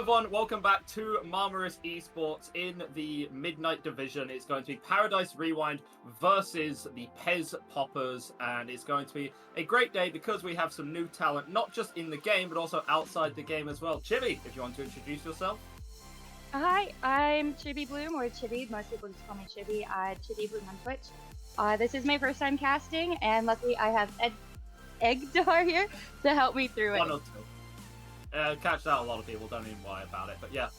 everyone, welcome back to Marmaris Esports in the Midnight Division. It's going to be Paradise Rewind versus the Pez Poppers, and it's going to be a great day because we have some new talent, not just in the game, but also outside the game as well. Chibi, if you want to introduce yourself. Hi, I'm Chibi Bloom, or Chibi. Most people just call me Chibi. Chibi Bloom on Twitch. This is my first time casting, and luckily I have Eggdar here to help me through it. One or two. Catch that, a lot of people don't even worry about it, but yeah.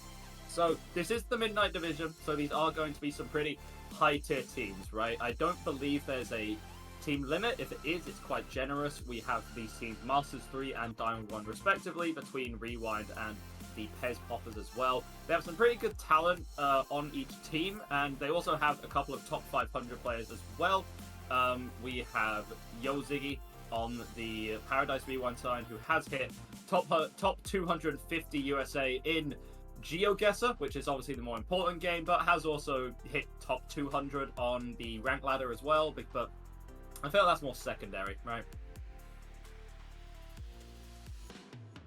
So this is the Midnight Division, so these are going to be some pretty high-tier teams, right? I don't believe there's a team limit. If it is, it's quite generous. We have these teams Masters 3 and Diamond 1 respectively, between Rewind and the Pez Poppers as well. They have some pretty good talent on each team, and they also have a couple of top 500 players as well. We have Yo Ziggy on the Paradise Rewind side, who has hit top 250 USA in GeoGuessr, which is obviously the more important game, but has also hit top 200 on the rank ladder as well. But I feel that's more secondary, right?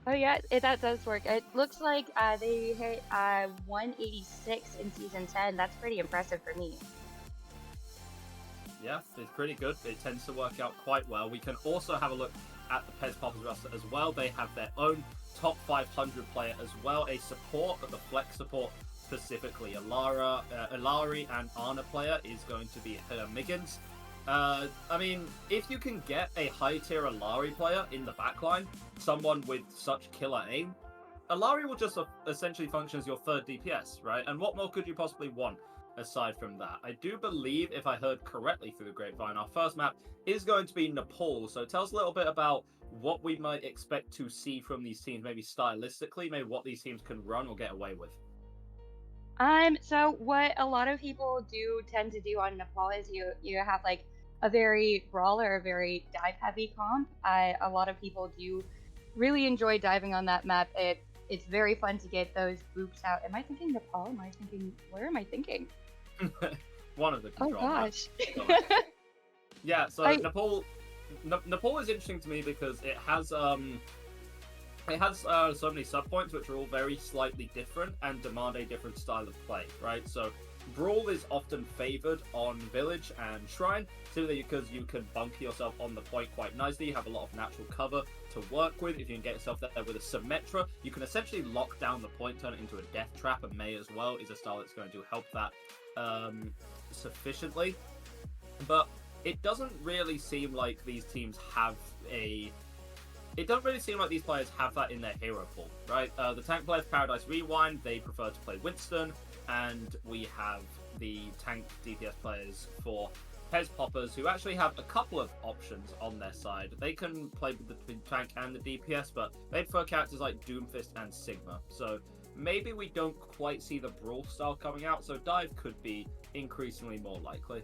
Oh yeah, that does work. It looks like they hit 186 in Season 10. That's pretty impressive for me. Yeah, it's pretty good. It tends to work out quite well. We can also have a look at the Pez Poppers roster as well. They have their own top 500 player as well, a support, but the flex support specifically, Ilari and Ana player is going to be Miggins. I mean, if you can get a high-tier Ilari player in the backline, someone with such killer aim, Ilari will just essentially function as your third DPS, right? And what more could you possibly want aside from that? I do believe, if I heard correctly through the grapevine, our first map is going to be Nepal. So tell us a little bit about what we might expect to see from these teams, maybe stylistically, maybe what these teams can run or get away with. So what a lot of people do tend to do on Nepal is you have like a very brawler, a very dive heavy comp. A lot of people do really enjoy diving on that map. It's very fun to get those boops out. Am I thinking Nepal? Where am I thinking? One of the control maps. Yeah, so Nepal is interesting to me because it has so many sub points which are all very slightly different and demand a different style of play, right? So Brawl is often favored on Village and Shrine, simply because you can bunker yourself on the point quite nicely. You have a lot of natural cover to work with. If you can get yourself there with a Symmetra, you can essentially lock down the point, turn it into a death trap, and May as well is a style that's going to help that sufficiently. But it doesn't really seem like these teams have It doesn't really seem like these players have that in their hero pool, right? The tank players, Paradise Rewind, they prefer to play Winston, and we have the tank DPS players for Pez Poppers, who actually have a couple of options on their side. They can play with the tank and the DPS, but they prefer characters like Doomfist and Sigma. So maybe we don't quite see the Brawl style coming out, so Dive could be increasingly more likely.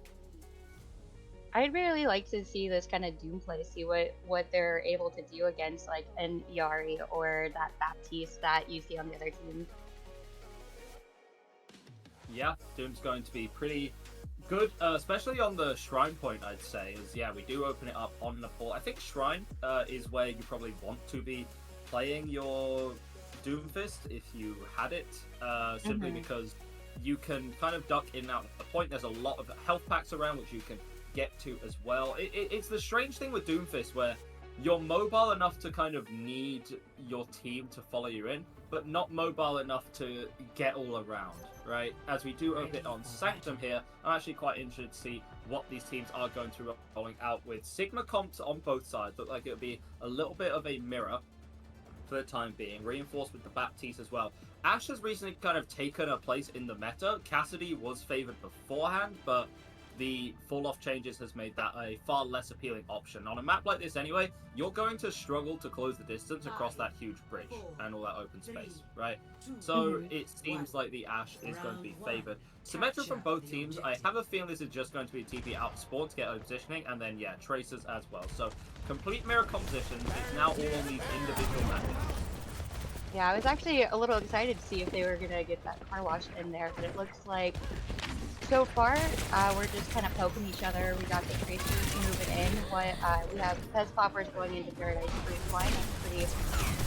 I'd really like to see this kind of Doom play, see what they're able to do against like an Yari or that Baptiste that you see on the other team. Yeah, Doom's going to be pretty good, especially on the Shrine point, I'd say. Yeah, we do open it up on Nepal. I think Shrine is where you probably want to be playing your Doomfist if you had it, simply because you can kind of duck in and out of the point. There's a lot of health packs around which you can get to as well. It's the strange thing with Doomfist where you're mobile enough to kind of need your team to follow you in, but not mobile enough to get all around, right? As we do open it on Sanctum here, I'm actually quite interested to see what these teams are going to be rolling out with. Sigma comps on both sides look like it'll be a little bit of a mirror for the time being, reinforced with the Baptiste as well. Ashe has recently kind of taken a place in the meta. Cassidy was favored beforehand, but the fall-off changes has made that a far less appealing option. On a map like this anyway, you're going to struggle to close the distance across that huge bridge and all that open space, right? So it seems like the Ashe is going to be favored. Symmetra from both teams, I have a feeling this is just going to be a TP out spawn to get over positioning, and then, yeah, Tracers as well. So complete mirror compositions. It's now all on these individual matches. Yeah, I was actually a little excited to see if they were going to get that car wash in there, but it looks like so far we're just kind of poking each other. We got the Tracers moving in. We have Pez Poppers going into Paradise Rewind. Pretty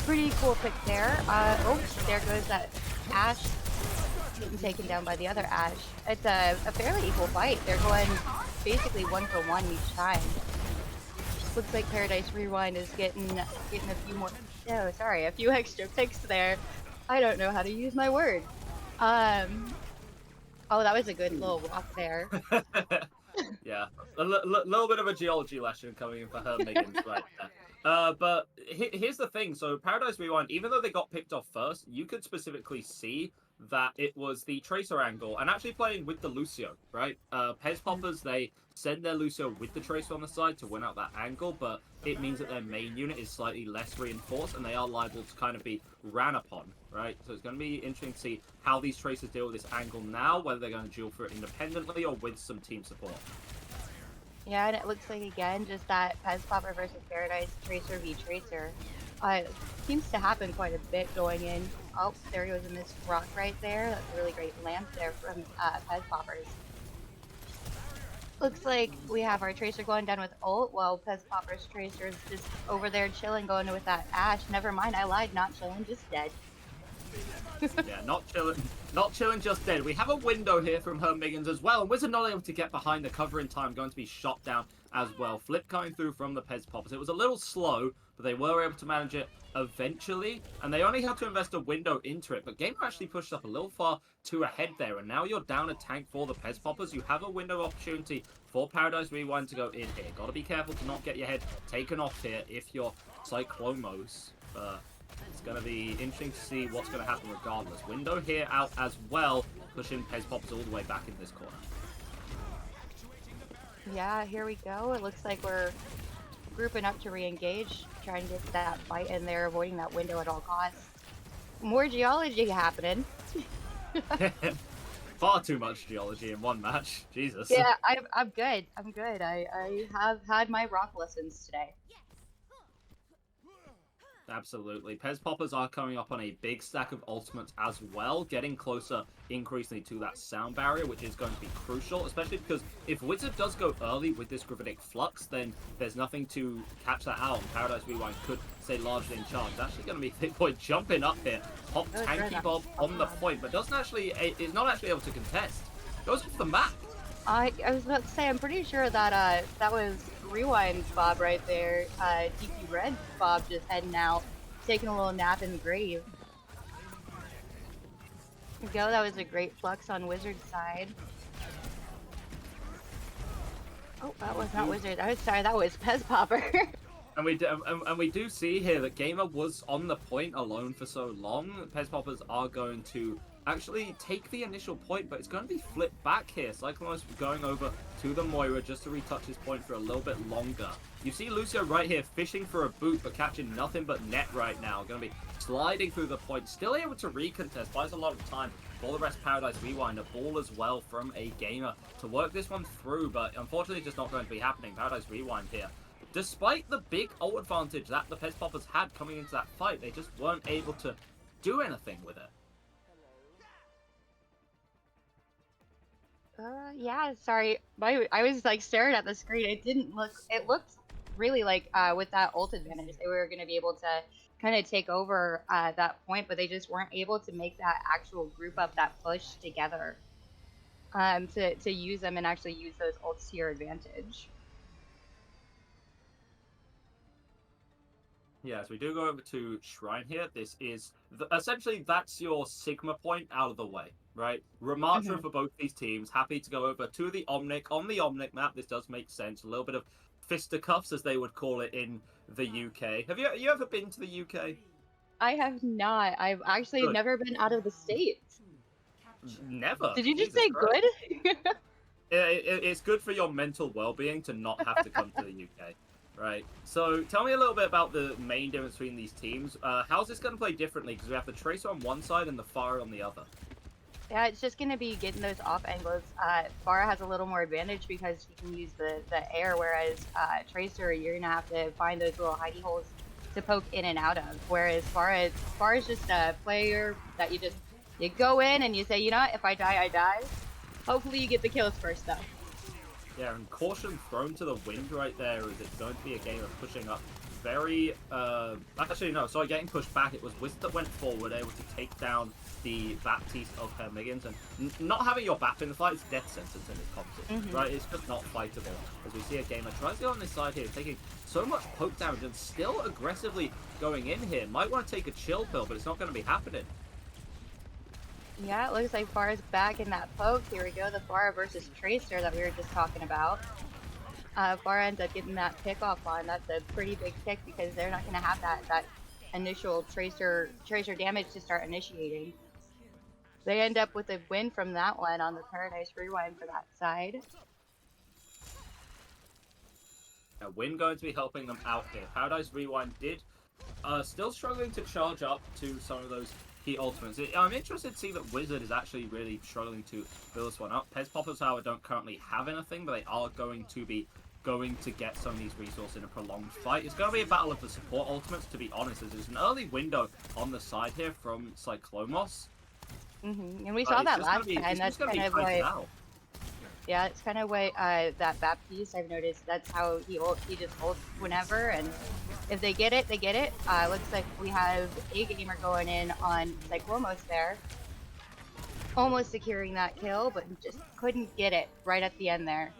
Pretty cool pick there. Oh, there goes that Ash getting taken down by the other Ash. It's a fairly equal fight. They're going basically 1-for-1 each time. Looks like Paradise Rewind is getting a few more. Oh, sorry, a few extra picks there. I don't know how to use my word. Oh, that was a good little walk there. Yeah, a little bit of a geology lesson coming in for her Miggins right there. But here's the thing. So Paradise Rewind, even though they got picked off first, you could specifically see that it was the Tracer angle and actually playing with the Lucio, right? Pez Poppers, they send their Lucio with the Tracer on the side to win out that angle, but it means that their main unit is slightly less reinforced and they are liable to kind of be ran upon, right? So it's going to be interesting to see how these Tracers deal with this angle now, whether they're going to duel for it independently or with some team support. Yeah, and it looks like, again, just that Pez Popper versus Paradise, Tracer v Tracer. Seems to happen quite a bit going in. Oh, there goes a missed rock right there. That's a really great lamp there from Pez Poppers. Looks like we have our Tracer going down with ult, while Pez Popper's Tracer is just over there chilling, going with that Ash. Never mind, I lied, not chilling, just dead. Yeah, not chilling, just dead. We have a window here from her Miggins as well, and Wizard not able to get behind the cover in time, going to be shot down as well. Flip coming through from the Pez Poppers. It was a little slow, but they were able to manage it eventually, and they only had to invest a window into it, but Gamer actually pushed up a little far too ahead there, and now you're down a tank for the Pez Poppers. You have a window opportunity for Paradise Rewind to go in here. Got to be careful to not get your head taken off here if you're Cyclomos. It's going to be interesting to see what's going to happen regardless. Window here out as well, pushing Pez Poppers all the way back in this corner. Yeah, here we go. It looks like we're grouping up to re-engage, trying to get that fight in there, avoiding that window at all costs. More geology happening. Far too much geology in one match. Jesus. Yeah, I'm good. I'm good. I have had my rock lessons today. Absolutely. Pez Poppers are coming up on a big stack of ultimates as well, getting closer increasingly to that sound barrier, which is going to be crucial, especially because if Wizard does go early with this Gravitic Flux, then there's nothing to catch that out, and Paradise Rewind could stay largely in charge. It's actually going to be Thick Boy jumping up here, pop Tanky Bob on the point, but is not actually able to contest. Goes off the map. I was about to say, I'm pretty sure that that was Rewind's Bob right there. DQ Red Bob just heading out, taking a little nap in the grave. There we go, that was a great flux on Wizard's side. Oh, that was not Wizard. I was sorry, that was Pez Popper. And we do see here that Gamer was on the point alone for so long. Pez Poppers are going to actually take the initial point, but it's going to be flipped back here. Cyclones going over to the Moira just to retouch his point for a little bit longer. You see Lucio right here fishing for a boot, but catching nothing but net right now. Going to be sliding through the point, still able to recontest, buys a lot of time for the rest. Paradise Rewind, a ball as well from a Gamer to work this one through, but unfortunately just not going to be happening. Paradise Rewind here, despite the big ult advantage that the Pez Poppers had coming into that fight, they just weren't able to do anything with it. Yeah, sorry. I was like staring at the screen. It looked really like with that ult advantage, they were going to be able to kind of take over that point, but they just weren't able to make that actual group up, that push together to use them and actually use those ults to your advantage. Yes, we do go over to Shrine here. This is essentially that's your Sigma point out of the way, right? Ramatra for both these teams. Happy to go over to the Omnic. On the Omnic map, this does make sense. A little bit of fisticuffs, as they would call it in the UK. Have you ever been to the UK? I have not. I've actually never been out of the States. Never? Did you just say good? It's good for your mental well-being to not have to come to the UK. Right, so tell me a little bit about the main difference between these teams. How's this going to play differently? Because we have the Tracer on one side and the Pharah on the other. Yeah, it's just going to be getting those off angles. Pharah has a little more advantage because you can use the air, whereas Tracer, you're going to have to find those little hidey holes to poke in and out of. Whereas Pharah is just a player that you go in and you say, you know what, if I die, I die. Hopefully you get the kills first, though. Yeah, and caution thrown to the wind right there, as it's going to be a game of pushing up very actually no, sorry, getting pushed back. It was Wizard that went forward, able to take down the Baptiste of her minions, and not having your BAP in the fight is death sentence in this composition, right? It's just not fightable. As we see a gamer tries to go on this side here, taking so much poke damage and still aggressively going in here. Might want to take a chill pill, but it's not going to be happening. Yeah, it looks like Far's back in that poke. Here we go, the Far versus Tracer that we were just talking about. Far ends up getting that pick off on. That's a pretty big pick because they're not going to have that initial tracer damage to start initiating. They end up with a win from that one on the Paradise Rewind for that side. A win going to be helping them out here. Paradise Rewind did still struggling to charge up to some of those key ultimates. I'm interested to see that Wizard is actually really struggling to build this one up. Pez Poppers, however, don't currently have anything, but they are going to get some of these resources in a prolonged fight. It's going to be a battle of the support ultimates, to be honest. There's an early window on the side here from Cyclomos. And we saw that last time. That's kind of like, yeah, it's kind of what that Baptiste, I've noticed. That's how he just ults whenever, and if they get it, they get it. Looks like we have a gamer going in on Cyclomos there, almost securing that kill, but just couldn't get it right at the end there.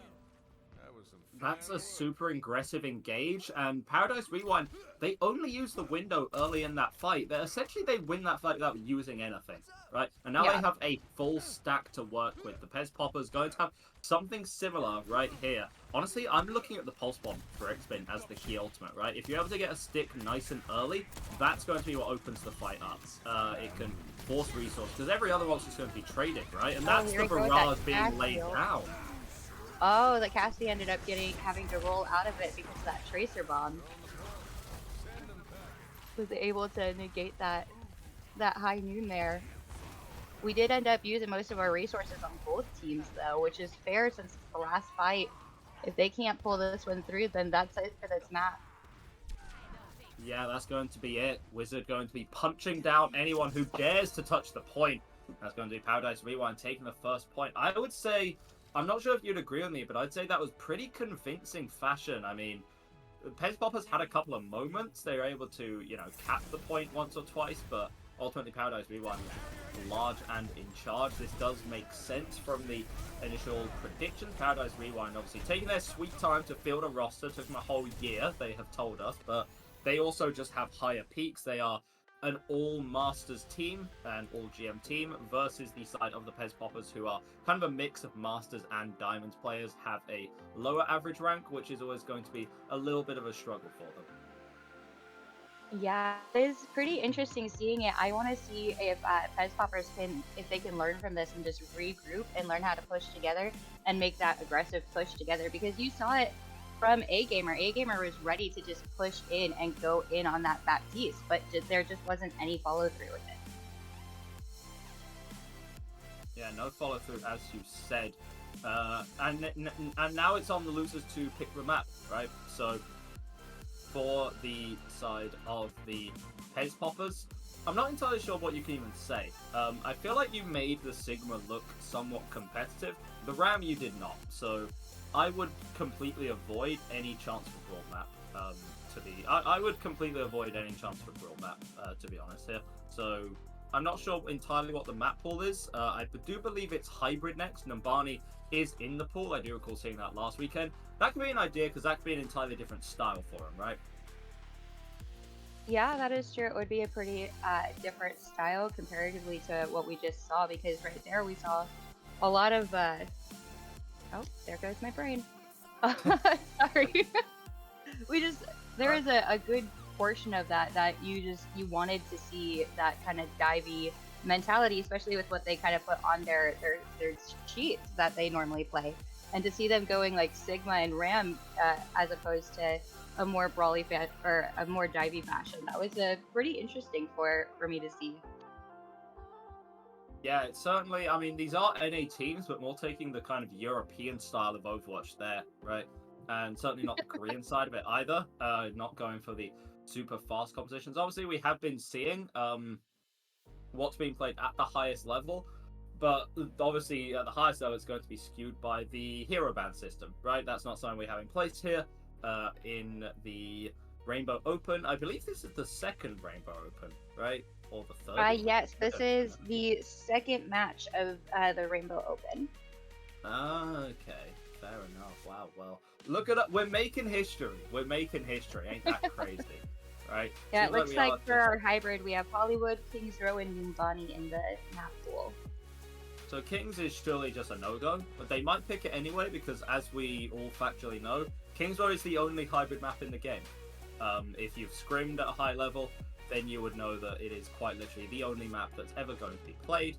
That's a super aggressive engage, and Paradise Rewind, they only use the window early in that fight. Essentially, they win that fight without using anything, right? And now they have a full stack to work with. The Pez Popper's going to have something similar right here. Honestly, I'm looking at the Pulse Bomb for X-Spin as the key ultimate, right? If you're able to get a stick nice and early, that's going to be what opens the fight up. It can force resources, because every other one's just going to be traded, right? And that's the barrage being laid down. Oh, the Cassie ended up having to roll out of it because of that Tracer Bomb. Was able to negate that high noon there. We did end up using most of our resources on both teams though, which is fair since it's the last fight. If they can't pull this one through, then that's it for this map. Yeah, that's going to be it. Wizard going to be punching down anyone who dares to touch the point. That's going to be Paradise Rewind taking the first point. I would say, I'm not sure if you'd agree with me, but I'd say that was pretty convincing fashion. I mean, Pez Poppers had a couple of moments. They were able to, cap the point once or twice, but ultimately Paradise Rewind was large and in charge. This does make sense from the initial predictions. Paradise Rewind obviously taking their sweet time to field a roster. Took them a whole year, they have told us, but they also just have higher peaks. They are an all-Masters team, an all-GM team, versus the side of the Pez Poppers, who are kind of a mix of Masters and Diamonds players, have a lower average rank, which is always going to be a little bit of a struggle for them. Yeah, it's pretty interesting seeing it. I want to see if Pez Poppers if they can learn from this and just regroup and learn how to push together and make that aggressive push together, because you saw it from A Gamer. A Gamer was ready to just push in and go in on that Baptiste, but there just wasn't any follow through with it. Yeah, no follow through, as you said, and now it's on the losers to pick the map, right? So for the side of the Pez Poppers, I'm not entirely sure what you can even say. I feel like you made the Sigma look somewhat competitive. The Ram you did not, so I would completely avoid any chance for brawl map. I would completely avoid any chance for brawl map, to be honest here. So I'm not sure entirely what the map pool is. I do believe it's hybrid next. Numbani is in the pool. I do recall seeing that last weekend. That could be an idea, because that could be an entirely different style for him, right? Yeah, that is true. It would be a pretty different style comparatively to what we just saw, because right there we saw a lot of oh, there goes my brain. Sorry. There is a good portion of that you wanted to see that kind of divey mentality, especially with what they kind of put on their sheets that they normally play. And to see them going like Sigma and Ram as opposed to a more brawly or a more divey fashion, that was pretty interesting for me to see. Yeah, it's certainly, I mean, these are NA teams, but more taking the kind of European style of Overwatch there, right? And certainly not the Korean side of it either, not going for the super fast compositions. Obviously, we have been seeing what's being played at the highest level, but obviously at the highest level, it's going to be skewed by the hero ban system, right? That's not something we have in place here in the Rainbow Open. I believe this is the second Rainbow Open, right? Or the third? Yes, this is the second match of the Rainbow Open. Okay, fair enough. Wow, well, look at that. We're making history. We're making history. Ain't that crazy? Right? Yeah, Seems it looks we like are for our hybrid, we have Hollywood, Kings Row, and Numbani in the map pool. So Kings is surely just a no-go, but they might pick it anyway because, as we all factually know, Kings Row is the only hybrid map in the game. If you've scrimmed at a high level, then you would know that it is quite literally the only map that's ever going to be played.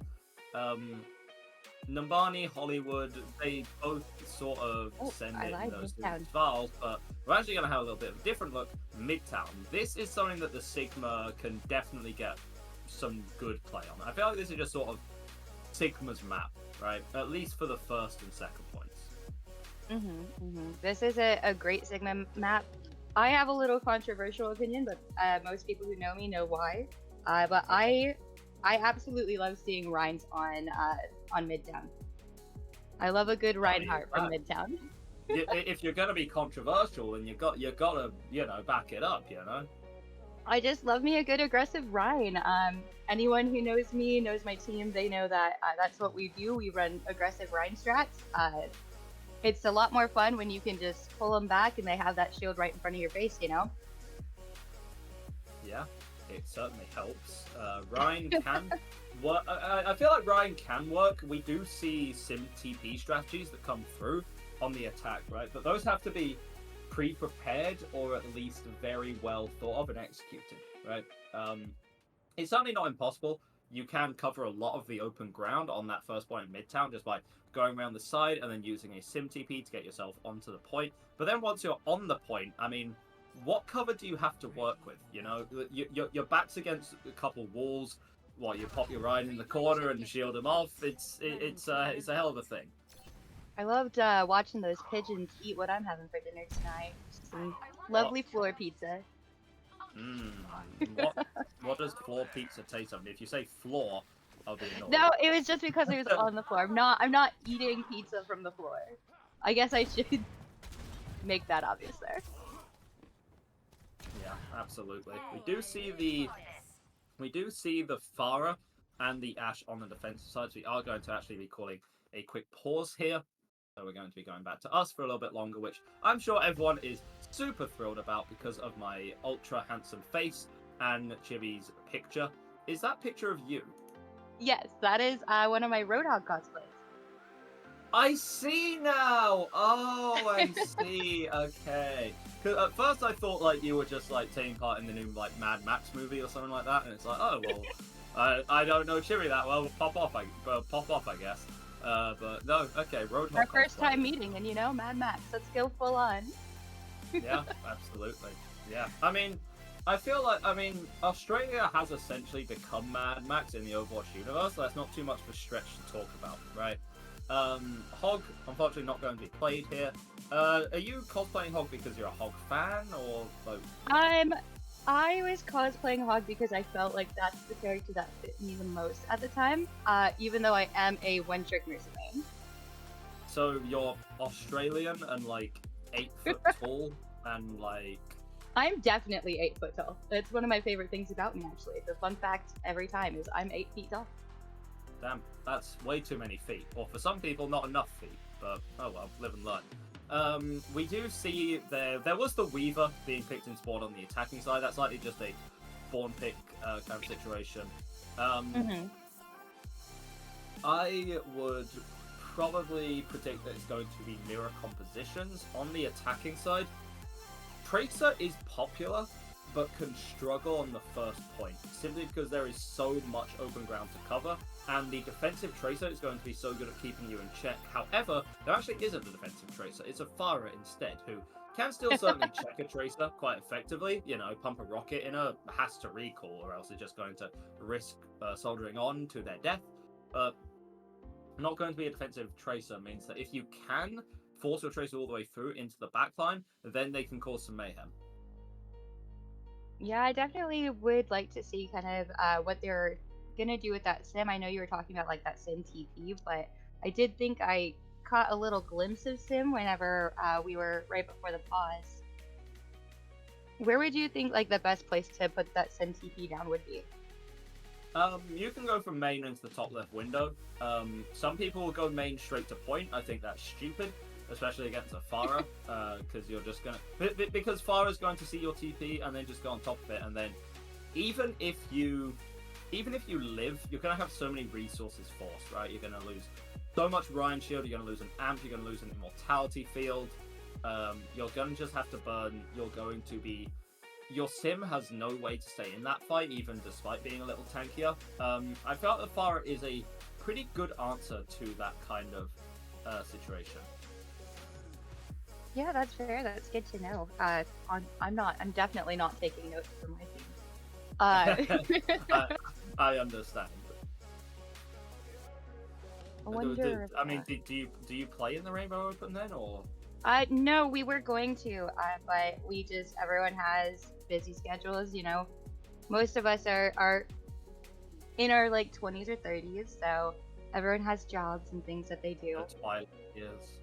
Numbani, Hollywood, they both sort of send it in those files, but we're actually going to have a little bit of a different look. Midtown. This is something that the Sigma can definitely get some good play on. I feel like this is just sort of Sigma's map, right? At least for the first and second points. This is a great Sigma map. I have a little controversial opinion, but most people who know me know why. But I absolutely love seeing Rhines on Midtown. I love a good Reinhardt from Midtown. If you're gonna be controversial, then you gotta back it up, I just love me a good aggressive Rhine. Anyone who knows me, knows my team, they know that that's what we do. We run aggressive Rhine strats. It's a lot more fun when you can just pull them back and they have that shield right in front of your face, Yeah, it certainly helps. Rhine can work. I feel like Rhine can work. We do see sim TP strategies that come through on the attack, right? But those have to be pre-prepared or at least very well thought of and executed, right? It's certainly not impossible. You can cover a lot of the open ground on that first point in Midtown just by going around the side and then using a sim TP to get yourself onto the point. But then once you're on the point, I mean, what cover do you have to work with? Your back's against a couple walls. You pop your Rhine in the corner and shield him off. It's a hell of a thing. I loved watching those pigeons eat what I'm having for dinner tonight. Some lovely floor pizza. What does floor pizza taste of? If you say floor, I'll be annoyed. No, it was just because it was on the floor. I'm not eating pizza from the floor. I guess I should make that obvious there. Yeah, absolutely. We do see the Pharah and the Ashe on the defensive side, so we are going to actually be calling a quick pause here. So we're going to be going back to us for a little bit longer, which I'm sure everyone is super thrilled about because of my ultra handsome face and Chibi's picture. Is that picture of you? Yes, that is one of my Roadhog cosplays. I see now! Oh, I see. Okay. Because at first I thought like you were just like taking part in the new like Mad Max movie or something like that, and it's like, oh well, I don't know Chibi that well. Pop off, I guess. But no, okay, Roadhog. Our first time meeting, and Mad Max. Let's go full on. Yeah, absolutely. Yeah, I mean, I feel like Australia has essentially become Mad Max in the Overwatch universe. So that's not too much of a stretch to talk about, right? Hog, unfortunately, not going to be played here. Are you cosplaying Hog because you're a Hog fan, or both? I was cosplaying Hog because I felt like that's the character that fit me the most at the time, even though I am a one-trick Mercy main. So you're Australian and like 8 foot tall and like... I'm definitely 8 foot tall. That's one of my favorite things about me, actually. The fun fact every time is I'm 8 feet tall. Damn, that's way too many feet. Or for some people, not enough feet. But, oh well, live and learn. We do see there was the Weaver being picked in spawn on the attacking side. That's likely just a spawn pick kind of situation. I would probably predict that it's going to be mirror compositions. On the attacking side, Tracer is popular, but can struggle on the first point, simply because there is so much open ground to cover, and the defensive Tracer is going to be so good at keeping you in check. However, there actually isn't a defensive Tracer, it's a Pharah instead, who can still certainly check a Tracer quite effectively, pump a rocket in her, has to recall, or else it's just going to risk soldering on to their death. But not going to be a defensive Tracer means that if you can force your Tracer all the way through into the backline, then they can cause some mayhem. Yeah, I definitely would like to see kind of what they're gonna do with that sim. I know you were talking about like that sim TP, but I did think I caught a little glimpse of sim whenever we were right before the pause. Where would you think like the best place to put that Sim TP down would be? You can go from main into the top left window. Some people will go main straight to point. I think that's stupid, especially against a Pharah, because you're just gonna because Pharah's going to see your TP and then just go on top of it, and then even if you live, you're gonna have so many resources forced, right? You're gonna lose so much Ryan Shield. You're gonna lose an amp. You're gonna lose an immortality field. You're gonna just have to burn. You're going to be your sim has no way to stay in that fight, even despite being a little tankier. I felt that Pharah is a pretty good answer to that kind of situation. Yeah, that's fair. That's good to know. I'm definitely not taking notes for my team. I understand. I wonder. I mean, do you play in the Rainbow Open then, or? No, we were going to, but everyone has busy schedules, you know. Most of us are in our like 20s or 30s, so everyone has jobs and things that they do. The twilight years.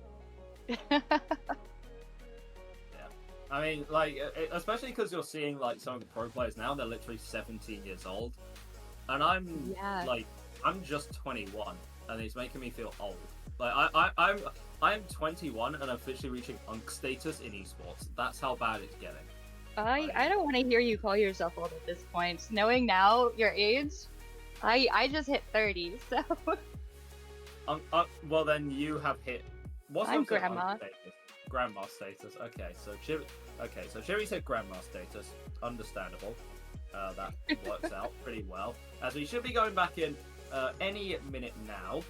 I mean, like, especially because you're seeing like some of the pro players now, they're literally 17 years old, and I'm just 21, and it's making me feel old. Like I'm 21 and officially reaching UNC status in esports. That's how bad it's getting. I don't want to hear you call yourself old at this point. Knowing now your age, I just hit 30, so. Well then you have hit. What's I'm grandma. Grandma status. Okay, so Cherry's hit grandma status. Understandable. That works out pretty well. As we should be going back in any minute now.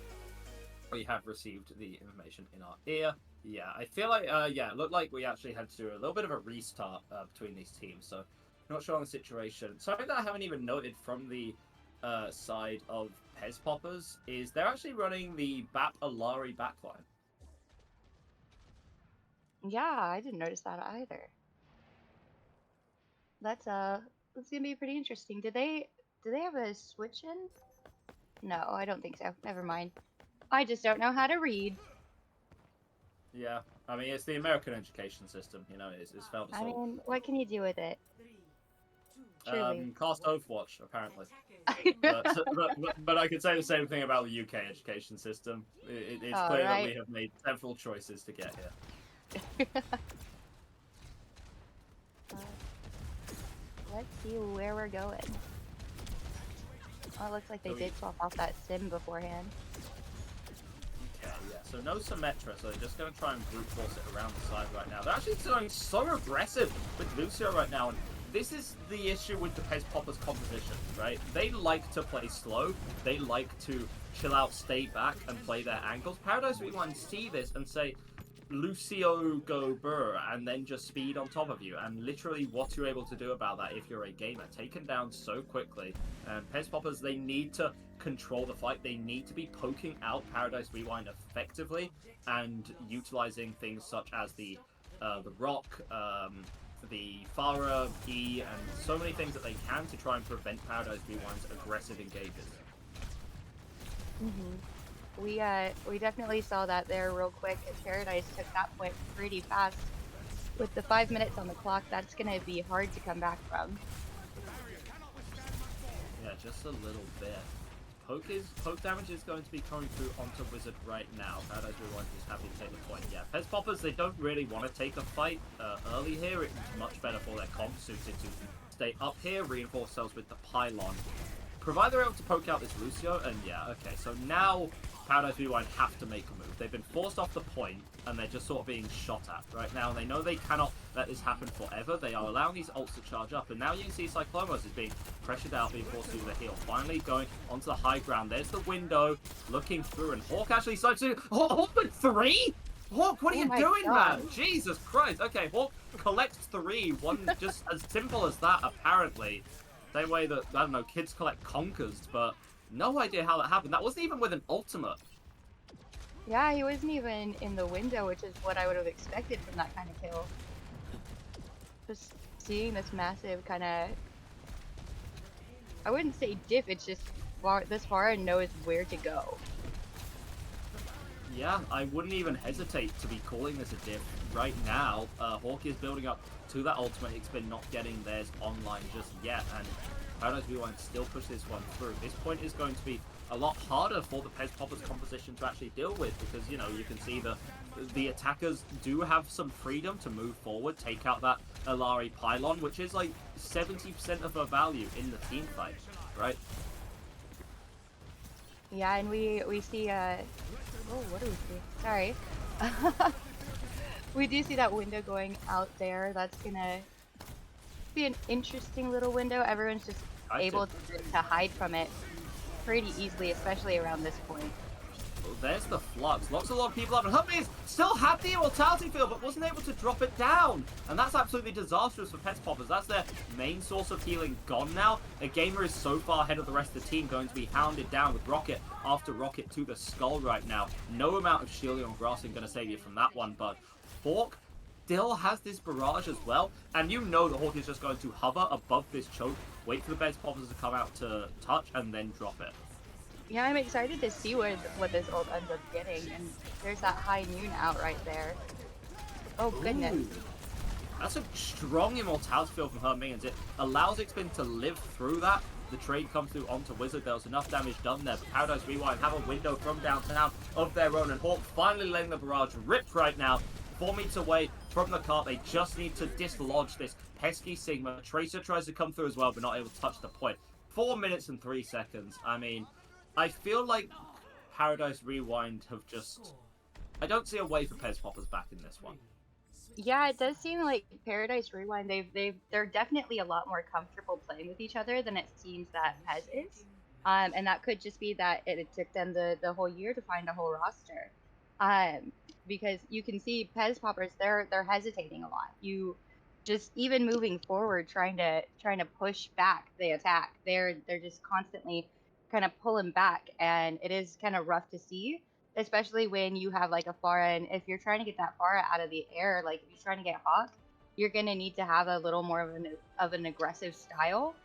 We have received the information in our ear. Yeah, I feel like, it looked like we actually had to do a little bit of a restart between these teams, so not sure on the situation. Something that I haven't even noted from the side of Pez Poppers is they're actually running the Bap Alari backline. Yeah, I didn't notice that either. That's gonna be pretty interesting. Do they have a switch in? No, I don't think so. Never mind. I just don't know how to read. Yeah, I mean, it's the American education system, you know, it's failed us all. I mean, what can you do with it? Cast Overwatch, apparently. but I could say the same thing about the UK education system. It's clear that we have made several choices to get here. Let's see where we're going. Oh, it looks like they did swap off that sim beforehand. Okay, yeah, so no Symmetra, so they're just going to try and brute force it around the side right now. They're actually going so aggressive with Lucio right now, and this is the issue with the Pez Poppers composition, right? They like to play slow, they like to chill out, stay back, and play their angles. Paradise Rewind see this and say, Lucio go burr, and then just speed on top of you, and literally what you're able to do about that if you're a gamer, taken down so quickly. And Pez Poppers, they need to control the fight, they need to be poking out Paradise Rewind effectively, and utilizing things such as the rock, the Pharah, E, and so many things that they can to try and prevent Paradise Rewind's aggressive engages. We definitely saw that there real quick, as Paradise took that point pretty fast. With the 5 minutes on the clock, that's gonna be hard to come back from. Yeah, just a little bit. Poke damage is going to be coming through onto Wizard right now. Paradise Rewind is happy to take the point. Yeah, Pez Poppers, they don't really want to take a fight early here. It's much better for their comp suited to stay up here, reinforce themselves with the pylon. Provided they're able to poke out this Lucio, and yeah, okay, so now Paradise Rewind have to make a move. They've been forced off the point, and they're just sort of being shot at right now. They know they cannot let this happen forever. They are allowing these ults to charge up, and now you can see Cyclomos is being pressured out, being forced to the heal. Finally going onto the high ground. There's the window, looking through, and Hawk actually starts to... Hawk with 3? Hawk, what are you doing, man? Jesus Christ. Okay, Hawk collects 3. One just as simple as that, apparently. Same way that, I don't know, kids collect conkers, but no idea how that happened. That wasn't even with an ultimate. Yeah, he wasn't even in the window, which is what I would have expected from that kind of kill. Just seeing this massive kind of... I wouldn't say diff, it's just this far and knows where to go. Yeah, I wouldn't even hesitate to be calling this a diff right now. Hawk is building up to that ultimate XP, not getting theirs online just yet, and Paradise Rewind still push this one through. This point is going to be a lot harder for the Pez Poppers composition to actually deal with, because, you know, you can see the attackers do have some freedom to move forward, take out that Alari pylon, which is like 70% of her value in the team fight, right? Yeah, and we see oh, what do we see? Sorry. We do see that window going out there. That's gonna be an interesting little window. Everyone's just able to hide from it pretty easily, especially around this point. Well, there's the flux. Lots of people up, and Hummies still had the immortality field, but wasn't able to drop it down. And that's absolutely disastrous for Pez Poppers. That's their main source of healing gone now. A gamer is so far ahead of the rest of the team, going to be hounded down with rocket after rocket to the skull right now. No amount of shielding on grassing going to save you from that one, but Hawk still has this barrage as well, and you know that Hawk is just going to hover above this choke, wait for the Pez Poppers to come out to touch, and then drop it. Yeah, I'm excited to see what this ult ends up getting, and there's that high noon out right there. Oh goodness. Ooh. That's a strong immortality field from her minions. It allows Xpin to live through that. The trade comes through onto Wizard. There was enough damage done there, but Paradise Rewind have a window from downtown of their own, and Hawk finally letting the barrage rip right now. 4 meters away from the cart. They just need to dislodge this pesky Sigma. Tracer tries to come through as well, but not able to touch the point. 4 minutes and 3 seconds. I mean, I feel like Paradise Rewind have just... I don't see a way for Pez Poppers back in this one. Yeah, it does seem like Paradise Rewind, they're definitely a lot more comfortable playing with each other than it seems that Pez is. And that could just be that it took them the whole year to find a whole roster. Because you can see Pez Poppers, they're hesitating a lot. You just even moving forward, trying to push back the attack. They're just constantly kind of pulling back, and it is kind of rough to see, especially when you have like a Pharah, and if you're trying to get that Pharah out of the air, like if you're trying to get Hawk, you're gonna need to have a little more of an aggressive style.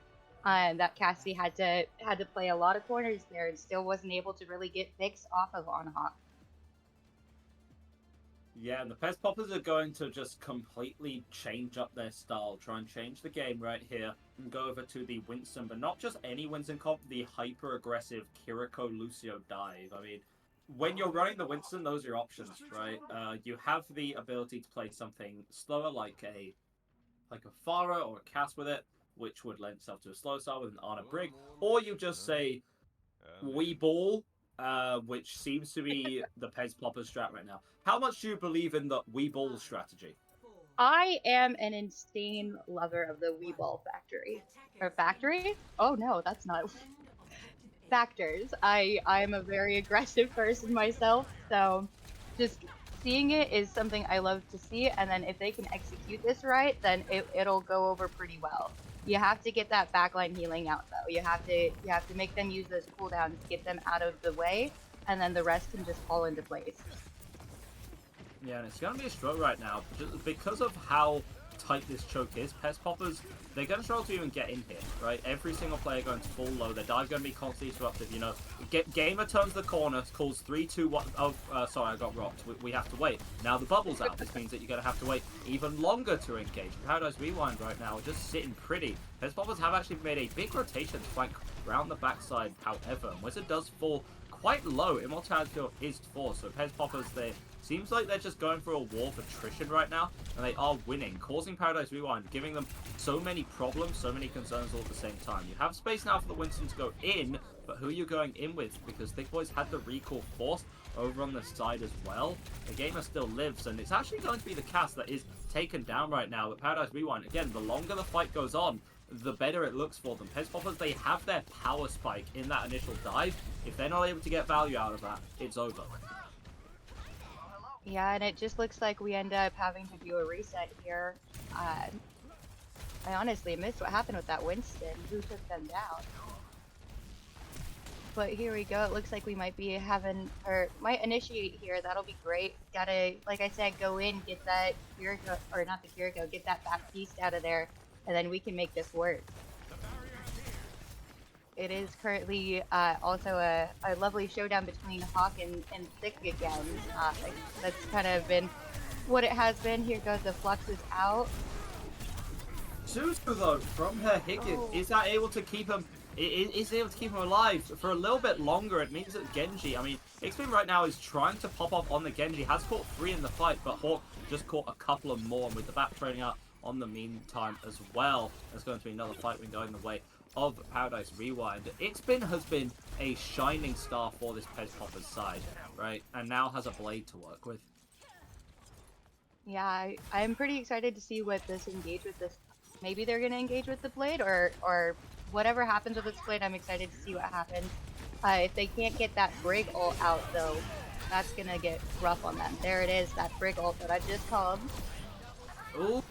That Cassidy had to play a lot of corners there and still wasn't able to really get picks off of on Hawk. Yeah, and the Pez Poppers are going to just completely change up their style, try and change the game right here, and go over to the Winston, but not just any Winston comp, the hyper-aggressive Kiriko Lucio dive. I mean, when you're running the Winston, those are your options, right? You have the ability to play something slower, like a Pharah or a Cass with it, which would lend itself to a slow style with an Ana Brig, or you just say Wee Ball, which seems to be the Pez Popper strat right now. How much do you believe in the Wee Ball strategy? I am an insane lover of the Weeball factory. Or factory? Oh no, that's not factors. I'm a very aggressive person myself, so just seeing it is something I love to see, and then if they can execute this right, then it'll go over pretty well. You have to get that backline healing out though. You have to make them use those cooldowns, get them out of the way, and then the rest can just fall into place. Yeah, and it's going to be a struggle right now, just because of how tight this choke is. Pez Poppers, they're going to struggle to even get in here, right? Every single player going to full low. Their dive going to be constantly disruptive, you know. Gamer turns the corner, calls 3, 2, 1. Oh, sorry, I got rocked. We have to wait. Now the bubble's out. This means that you're going to have to wait even longer to engage. Paradise Rewind right now are just sitting pretty. Pez Poppers have actually made a big rotation to flank around the backside, however. Wizard does fall quite low. Immortality field is 4, so Pez Poppers, they seems like they're just going for a war of attrition right now, and they are winning, causing Paradise Rewind, giving them so many problems, so many concerns all at the same time. You have space now for the Winston to go in, but who are you going in with? Because Thick Boys had the recall forced over on the side as well. The gamer still lives, and it's actually going to be the Cass that is taken down right now. But Paradise Rewind, again, the longer the fight goes on, the better it looks for them. Pez Poppers, they have their power spike in that initial dive. If they're not able to get value out of that, it's over. Yeah, and it just looks like we end up having to do a reset here. I honestly missed what happened with that Winston. Who took them down? But here we go. It looks like we might be having, or might initiate here. That'll be great. Gotta, like I said, go in, get that Kiriko, or not the Kiriko, get that back beast out of there, and then we can make this work. it is currently also a lovely showdown between Hawk and Thick again. That's kind of been what it has been. Here goes the Fluxes out. Suzu though, from her Higgins, Oh. is that able to keep him? Is able to keep him alive for a little bit longer. It means that Genji, I mean, XP right now is trying to pop up on the Genji. Has caught 3 in the fight, but Hawk just caught a couple of more. And with the back training up on the meantime as well, there's going to be another fight win going the way of Paradise Rewind. Xpin has been a shining star for this Pez Popper's side, right? And now has a blade to work with. Yeah, I'm pretty excited to see what this engage with this. Maybe they're gonna engage with the blade, or whatever happens with this blade. I'm excited to see what happens. If they can't get that Brig ult out though, that's gonna get rough on them. There it is, that Brig ult that I just called. Ooh,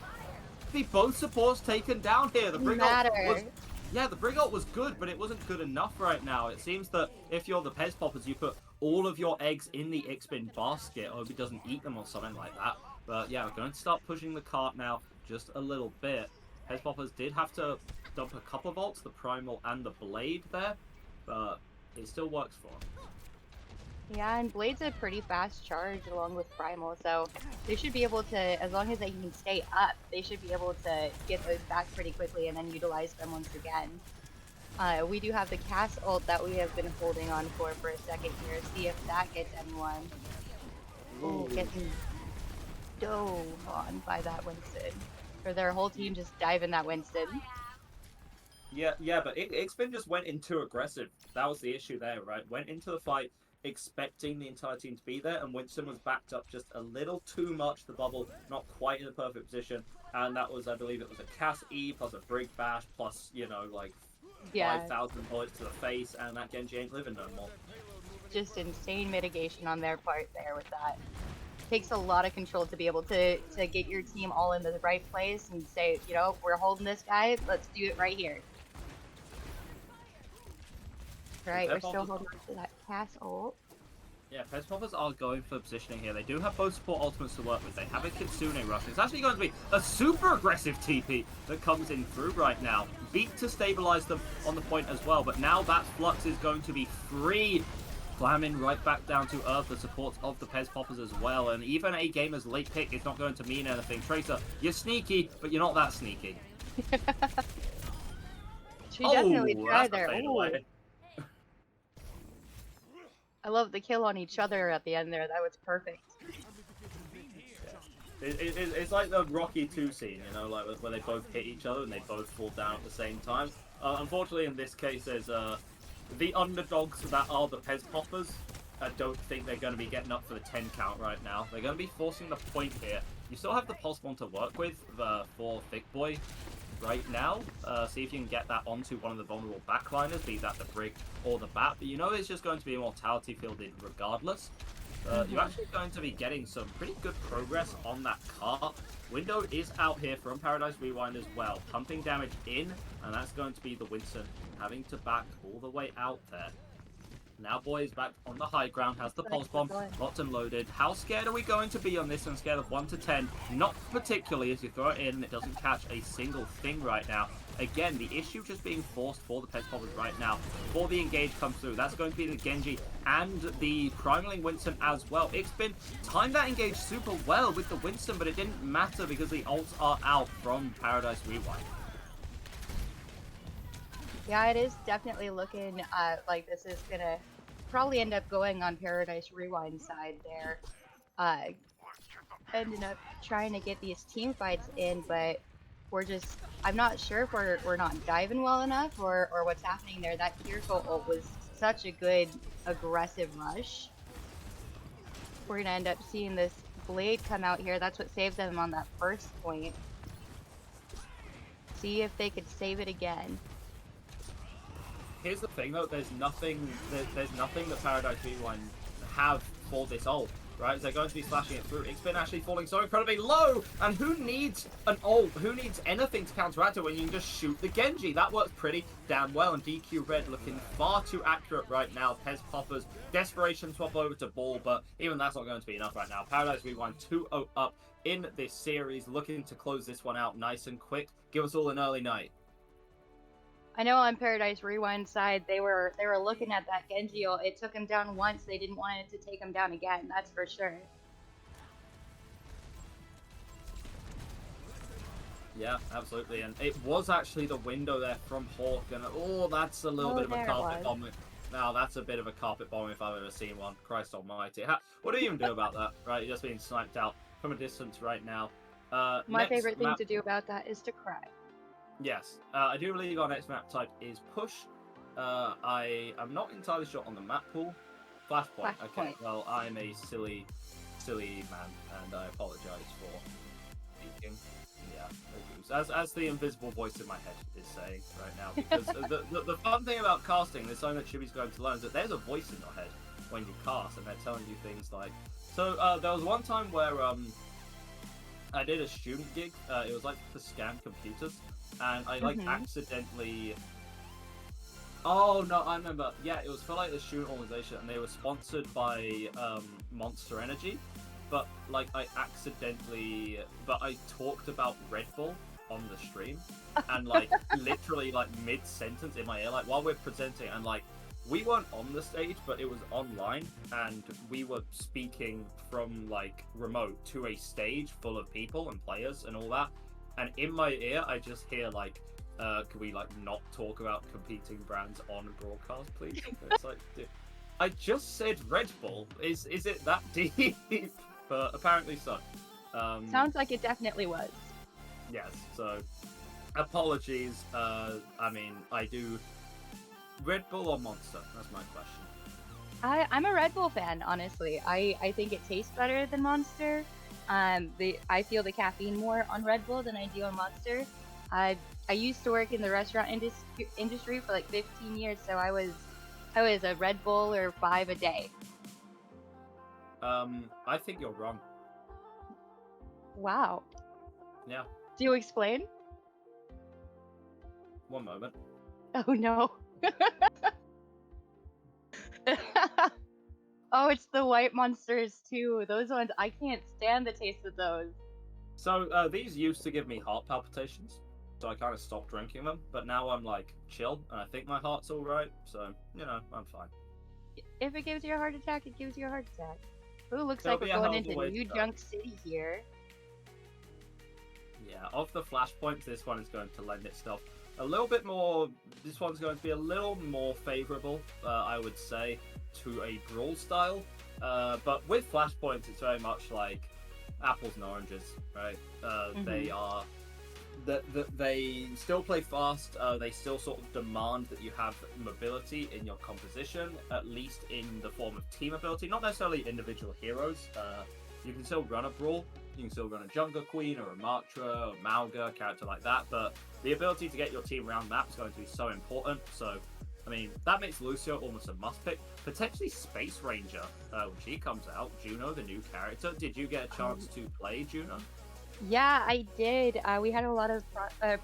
both supports taken down here. The Brig ult was, yeah, the Brig ult was good, but it wasn't good enough right now. It seems that if you're the Pez Poppers, you put all of your eggs in the Xpin basket. I hope it doesn't eat them or something like that. But yeah, we're going to start pushing the cart now just a little bit. Pez Poppers did have to dump a couple of ults, the Primal and the Blade there, but it still works for them. Yeah, and Blade's a pretty fast charge along with Primal, so they should be able to, as long as they can stay up, they should be able to get those back pretty quickly and then utilize them once again. We do have the Cass ult that we have been holding on for a second here. See if that gets anyone. Oh, getting dove on by that Winston. Or their whole team just dive in that Winston. Yeah, but Xpin just went in too aggressive. That was the issue there, right? Went into the fight expecting the entire team to be there, and Winston was backed up just a little too much. The bubble not quite in a perfect position, and that was, I believe, it was a Cass E plus a Brig Bash plus, you know, like 5,000 bullets to the face, and that Genji ain't living no more. Just insane mitigation on their part there with that. Takes a lot of control to be able to get your team all in the right place and say, you know, we're holding this guy, let's do it right here. Right, we're still holding on to that Cass ult. Yeah, Pez Poppers are going for positioning here. They do have both support ultimates to work with. They have a Kitsune rush. It's actually going to be a super aggressive TP that comes in through right now. Beat to stabilize them on the point as well, but now that Flux is going to be free. Slamming right back down to earth, the support of the Pez Poppers as well, and even a gamer's late pick is not going to mean anything. Tracer, you're sneaky, but you're not that sneaky. She definitely tried there. I love the kill on each other at the end there. That was perfect. It's like the Rocky 2 scene, you know, like where they both hit each other and they both fall down at the same time. Unfortunately, in this case, there's the underdogs that are the Pez Poppers. I don't think they're going to be getting up for the 10 count right now. They're going to be forcing the point here. You still have the Pulse Bomb to work with for Thick Boy right now. See if you can get that onto one of the vulnerable backliners, be that the Brig or the Bat. But you know it's just going to be immortality fielded regardless. You're actually going to be getting some pretty good progress on that cart. Window is out here from Paradise Rewind as well, pumping damage in, and that's going to be the Winston having to back all the way out there. Now Boy is back on the high ground, has the Pulse Bomb locked and loaded. How scared are we going to be on this on a scale of 1 to 10? Not particularly, as you throw it in and it doesn't catch a single thing right now. Again, the issue just being forced for the Pez Poppers right now. Before the engage comes through, that's going to be the Genji and the Primaling Winston as well. Xpin timed that engage super well with the Winston, but it didn't matter because the ults are out from Paradise Rewind. Yeah, it is definitely looking like this is gonna probably end up going on Paradise Rewind side there. Ended up trying to get these team fights in, but I'm not sure if we're not diving well enough or what's happening there. That Kiriko ult was such a good aggressive rush. We're gonna end up seeing this blade come out here. That's what saved them on that first point. See if they could save it again. Here's the thing though, there's nothing that Paradise Rewind have for this ult, right? They're going to be slashing it through. It's been actually falling so incredibly low, and who needs an ult? Who needs anything to counteract it when you can just shoot the Genji? That works pretty damn well, and DQ Red looking far too accurate right now. Pez Poppers, desperation swap over to Ball, but even that's not going to be enough right now. Paradise Rewind 2-0 up in this series, looking to close this one out nice and quick. Give us all an early night. I know on Paradise Rewind side they were looking at that Genji ult. It took him down once. They didn't want it to take him down again. That's for sure. Yeah, absolutely. And it was actually the window there from Hawk, and oh, that's a little bit of a there it carpet was. bomb. Now that's a bit of a carpet bomb if I've ever seen one. Christ Almighty! What do you even do about that? Right, you're just being sniped out from a distance right now. My Next favorite thing map, to do about that is to cry. yes, I do believe our next map type is push. I am not entirely sure on the map pool. Flashpoint. Okay, Flashpoint. well I'm a silly man, and I apologise for speaking. Yeah, as the invisible voice in my head is saying right now. Because the fun thing about casting, there's something that Chibi's going to learn, is that there's a voice in your head when you cast, and they're telling you things like. So there was one time where I did a student gig. It was like for Scan Computers, and I like accidentally. Oh no, I remember. Yeah, it was for like the student organization, and they were sponsored by Monster Energy. But like I talked about Red Bull on the stream, and like literally like mid sentence in my ear, like while we're presenting, and like we weren't on the stage, but it was online, and we were speaking from like remote to a stage full of people and players and all that, and in my ear I just hear like, can we like not talk about competing brands on broadcast, please? It's like, dude, I just said Red Bull. Is it that deep? But apparently so. Sounds like it definitely was. Yes, so apologies. I mean, I do. Red Bull or Monster? That's my question. I'm a Red Bull fan, honestly. I think it tastes better than Monster. I feel the caffeine more on Red Bull than I do on Monster. I used to work in the restaurant industry for like 15 years, so I was a Red Bull or 5 a day. I think you're wrong. Wow. Yeah. Do you explain? One moment. Oh no. Oh, it's the white monsters too. Those ones, I can't stand the taste of those. So these used to give me heart palpitations, so I kind of stopped drinking them. But now I'm like chill, and I think my heart's all right. So I'm fine. If it gives you a heart attack, it gives you a heart attack. Ooh, looks There'll like be we're a going hell of a into way New to go. Junk City here. Yeah, of the flashpoints, this one is going to lend itself a little bit more. This one's going to be a little more favorable, I would say, to a brawl style. But with flashpoints, it's very much like apples and oranges, right? They are. They still play fast. They still sort of demand that you have mobility in your composition, at least in the form of team ability, not necessarily individual heroes. You can still run a brawl. You can still run a Jungle Queen or a Matra or Mauga, character like that, but the ability to get your team around the map is going to be so important. So, I mean, that makes Lucio almost a must pick. Potentially Space Ranger, when she comes out. Juno, the new character. Did you get a chance to play Juno? Yeah, I did. We had a lot of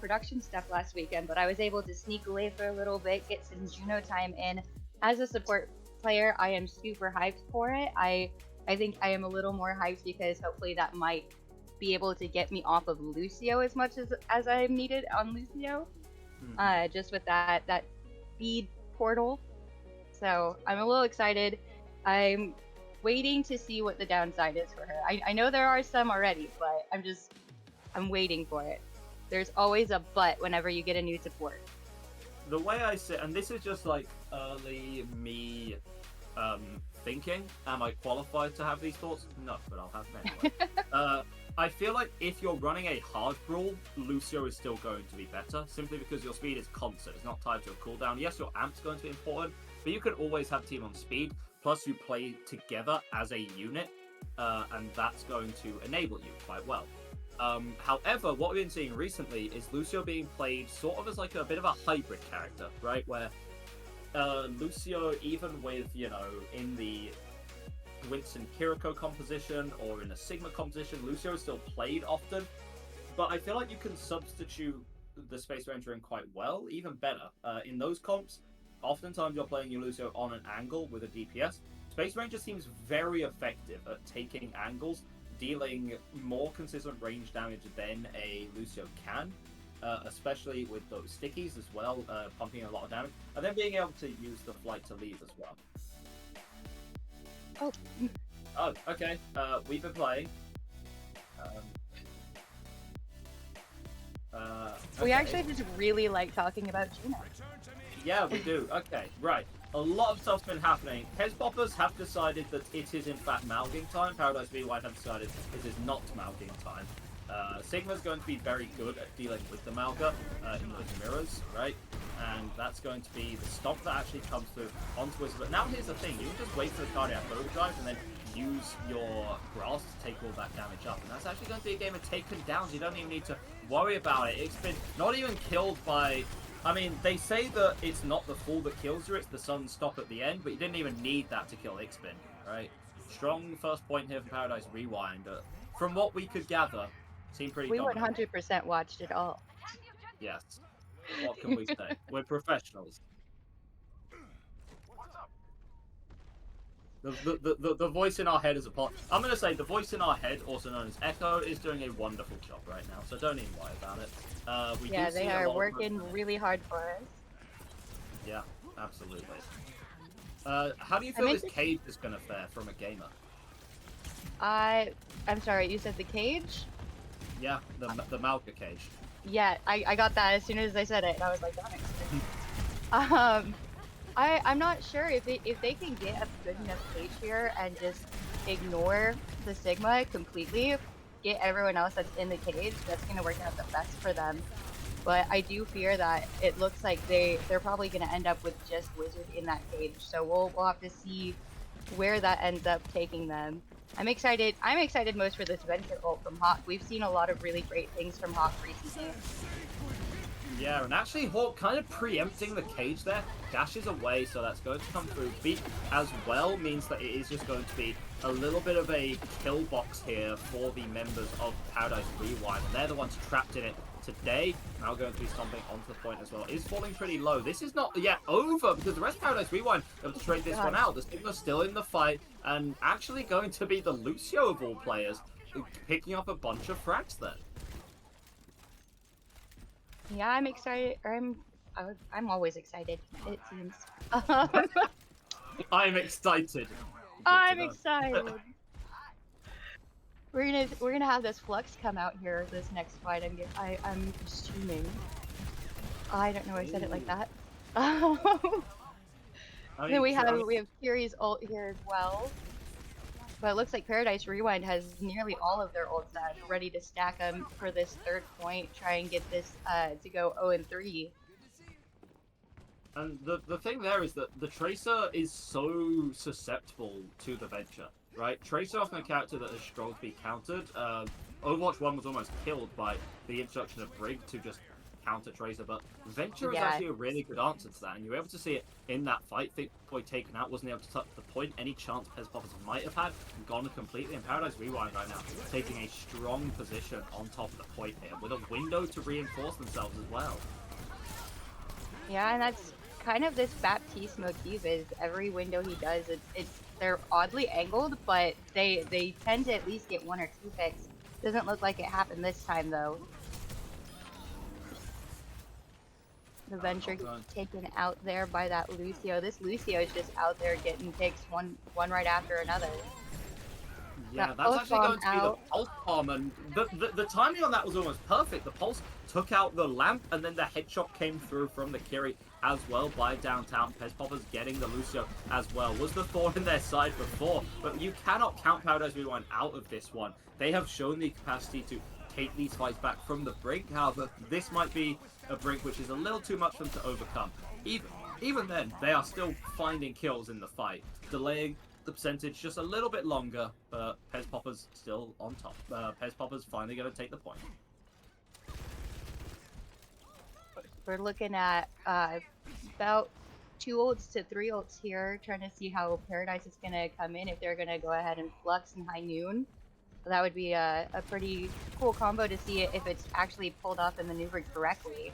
production stuff last weekend, but I was able to sneak away for a little bit, get some Juno time in. As a support player, I am super hyped for it. I think I am a little more hyped because hopefully that might be able to get me off of Lucio as much as I'm needed on Lucio. Just with that speed portal. So I'm a little excited. I'm waiting to see what the downside is for her. I know there are some already, but I'm waiting for it. There's always a but whenever you get a new support. The way I say, and this is just like early me thinking, am I qualified to have these thoughts? No, but I'll have them anyway. I feel like if you're running a hard brawl, Lucio is still going to be better, simply because your speed is constant. It's not tied to a cooldown. Yes, your amp's going to be important, but you can always have team on speed. Plus, you play together as a unit, and that's going to enable you quite well. However, what we've been seeing recently is Lucio being played sort of as like a bit of a hybrid character, right? Where Lucio, even with, in the Winston Kiriko composition or in a Sigma composition, Lucio is still played often. But I feel like you can substitute the Space Ranger in quite well, even better. In those comps, oftentimes you're playing your Lucio on an angle with a DPS. Space Ranger seems very effective at taking angles, dealing more consistent range damage than a Lucio can. especially with those stickies as well, pumping a lot of damage, and then being able to use the flight to leave as well. Oh. Oh, okay. We've been playing. We okay. actually just really like talking about Gina. Yeah, we do. Okay, right. A lot of stuff's been happening. PxPoppers have decided that it is in fact Malging time. Paradise Rewind have decided it is not Malging time. Sigma's going to be very good at dealing with the Malga in those mirrors, right? And that's going to be the stomp that actually comes through onto Wizard. But now here's the thing, you can just wait for the cardiac overdrive and then use your grass to take all that damage up. And that's actually going to be a game of taken downs. You don't even need to worry about it. It's been not even killed by... I mean, they say that it's not the fall that kills you, it's the sudden stop at the end, but you didn't even need that to kill Ixpin, right? Strong first point here from Paradise Rewind. From what we could gather, seemed pretty We dominant. 100% watched it all. Yes. What can we say? We're professionals. The voice in our head is a part. I'm going to say the voice in our head, also known as Echo, is doing a wonderful job right now, so don't even worry about it. Yeah, they are working really hard for us. Yeah, absolutely. How do you feel this cage is going to fare from a gamer? I'm sorry, you said the cage? Yeah, the Malka cage. Yeah, I got that as soon as I said it, and I was like, that makes sense. I'm not sure if they can get a good enough cage here and just ignore the Sigma completely, get everyone else that's in the cage, that's going to work out the best for them. But I do fear that it looks like they're probably going to end up with just Wizard in that cage. So we'll have to see where that ends up taking them. I'm excited most for this Venture ult from Hawk. We've seen a lot of really great things from Hawk recently. Yeah, and actually Hawk kind of preempting the cage there, dashes away, so that's going to come through. Beat as well means that it is just going to be a little bit of a kill box here for the members of Paradise Rewind, and they're the ones trapped in it today. Now going to be stomping onto the point as well. Is falling pretty low. This is not yet over because the rest of Paradise Rewind have to trade this one out. The Sigma's still in the fight and actually going to be the Lucio of all players picking up a bunch of frags there. Yeah, I'm excited. I'm always excited, it seems. I'm excited. I'm excited. We're gonna have this Flux come out here this next fight. I'm assuming. I don't know. I said it like that. Then we have Kiri's ult here as well. But it looks like Paradise Rewind has nearly all of their ults out, ready to stack them for this third point, try and get this to go 0-3. And the thing there is that the Tracer is so susceptible to the Venture, right? Tracer often a character that has struggled to be countered. Overwatch 1 was almost killed by the introduction of Brig to just counter Tracer, but Venture is actually a really good answer to that, and you were able to see it in that fight. Thick Boy taken out, wasn't able to touch the point. Any chance PxPoppers might have had, gone completely, and Paradise Rewind right now taking a strong position on top of the point here, with a window to reinforce themselves as well. Yeah, and that's kind of this Baptiste motif, is every window he does, they're oddly angled, but they tend to at least get 1 or 2 picks. Doesn't look like it happened this time though. The Venture taken out there by that Lucio. This Lucio is just out there getting picks one right after another. Yeah, that's actually going to be the Pulse Bomb, and the timing on that was almost perfect. The Pulse took out the lamp, and then the headshot came through from the Kiri as well by downtown. PxPoppers getting the Lucio as well. Was the thorn in their side before, but you cannot count Paradise Rewind out of this one. They have shown the capacity to take these fights back from the brink. However, this might be a brink which is a little too much for them to overcome. Even then, they are still finding kills in the fight, delaying the percentage just a little bit longer, but PxPoppers still on top. PxPoppers finally going to take the point. We're looking at about 2 ults to 3 ults here, trying to see how Paradise is going to come in, if they're going to go ahead and Flux and High Noon. So that would be a pretty cool combo to see if it's actually pulled off and maneuvered correctly.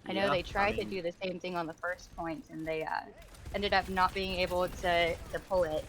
I know they tried to do the same thing on the first point, and they ended up not being able to pull it.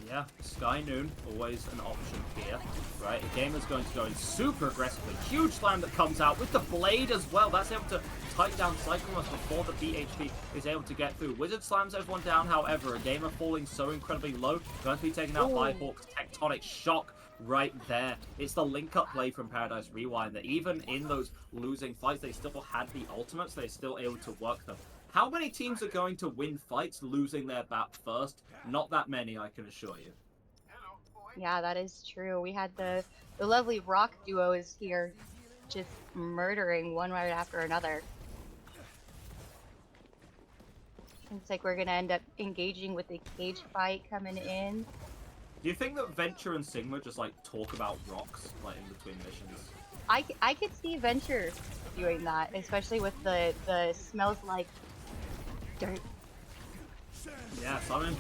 Yeah, Sky Noon, always an option here, right? A gamer's going to go in super aggressively. Huge slam that comes out with the blade as well. That's able to tight down Cyclones before the PhP is able to get through. Wizard slams everyone down, however. A gamer falling so incredibly low, going to be taken out by Hawk's Tectonic Shock right there. It's the link-up play from Paradise Rewind that even in those losing fights, they still had the ultimates. They're still able to work them. How many teams are going to win fights losing their BAP first? Not that many, I can assure you. Yeah, that is true. We had the lovely rock duos here just murdering one right after another. It's like we're going to end up engaging with the cage fight coming in. Do you think that Venture and Sigma just, like, talk about rocks, like, in between missions? I could see Venture doing that, especially with the smells like dirt. Yeah, something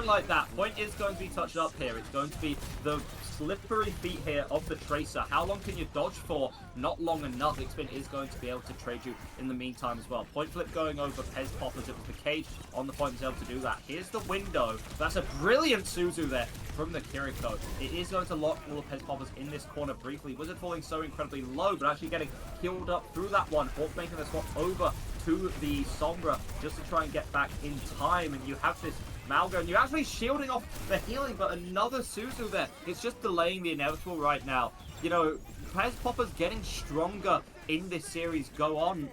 like that. Point is going to be touched up here. It's going to be the slippery feet here of the Tracer. How long can you dodge for? Not long enough. Xpin is going to be able to trade you in the meantime as well. Point flip going over Pez Poppers. It was the cage on the point is able to do that. Here's the window. That's a brilliant Suzu there from the Kiriko. It is going to lock all the Pez Poppers in this corner briefly. Wizard falling so incredibly low, but actually getting healed up through that one. Hawk making the swap over to the Sombra just to try and get back in time, and you have this Malgo, and you're actually shielding off the healing, but another Suzu there. It's just delaying the inevitable right now. You know, Pez Popper's getting stronger in this series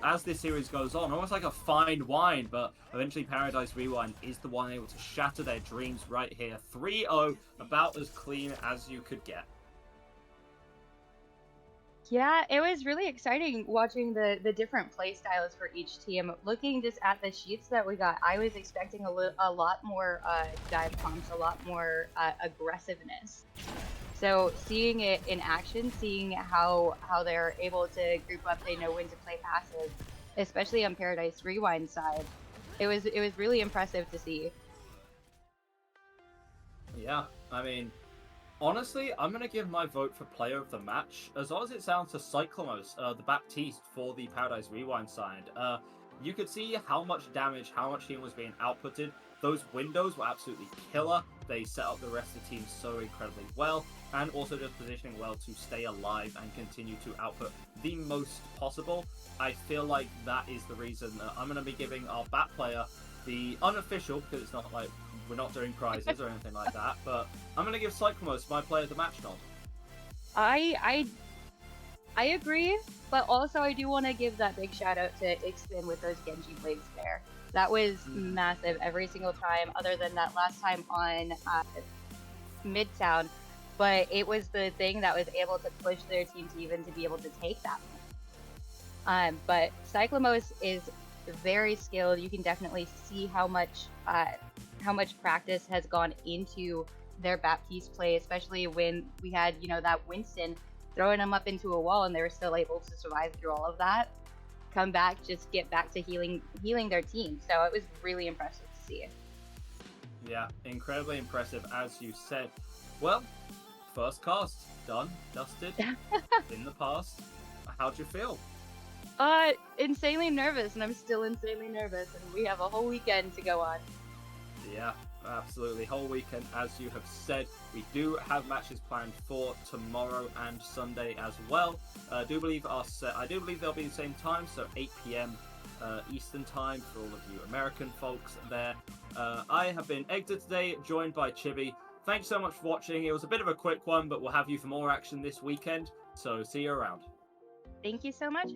as this series goes on, almost like a fine wine, but eventually Paradise Rewind is the one able to shatter their dreams right here. 3-0, about as clean as you could get. Yeah, it was really exciting watching the different play styles for each team. Looking just at the sheets that we got, I was expecting a lot more dive pumps, a lot more aggressiveness. So seeing it in action, seeing how they're able to group up, they know when to play passive, especially on Paradise Rewind side, it was really impressive to see. Yeah, I mean, honestly, I'm going to give my vote for player of the match, as long as it sounds to Cyclomos, the Baptiste for the Paradise Rewind side. You could see how much damage, how much team was being outputted. Those windows were absolutely killer. They set up the rest of the team so incredibly well, and also just positioning well to stay alive and continue to output the most possible. I feel like that is the reason that I'm going to be giving our BAT player the unofficial, because it's not like we're not doing prizes or anything like that, but I'm going to give Cyclomos my player of the match nod. I agree, but also I do want to give that big shout out to Xpin with those Genji blades there. That was massive every single time, other than that last time on Midtown, but it was the thing that was able to push their team to even to be able to take that one. But Cyclomos is very skilled. You can definitely see how much practice has gone into their Baptiste play, especially when we had, you know, that Winston throwing them up into a wall and they were still able to survive through all of that, come back, just get back to healing their team. So it was really impressive to see. Yeah, incredibly impressive, as you said. Well, first cast done, dusted, in the past. How'd you feel? Insanely nervous, and I'm still insanely nervous, and we have a whole weekend to go on. Yeah, absolutely. Whole weekend, as you have said. We do have matches planned for tomorrow and Sunday as well. I do believe they'll be the same time, so 8 p.m. Eastern time for all of you American folks there. I have been Egder today, joined by Chibi. Thanks so much for watching. It was a bit of a quick one, but we'll have you for more action this weekend, so see you around. Thank you so much.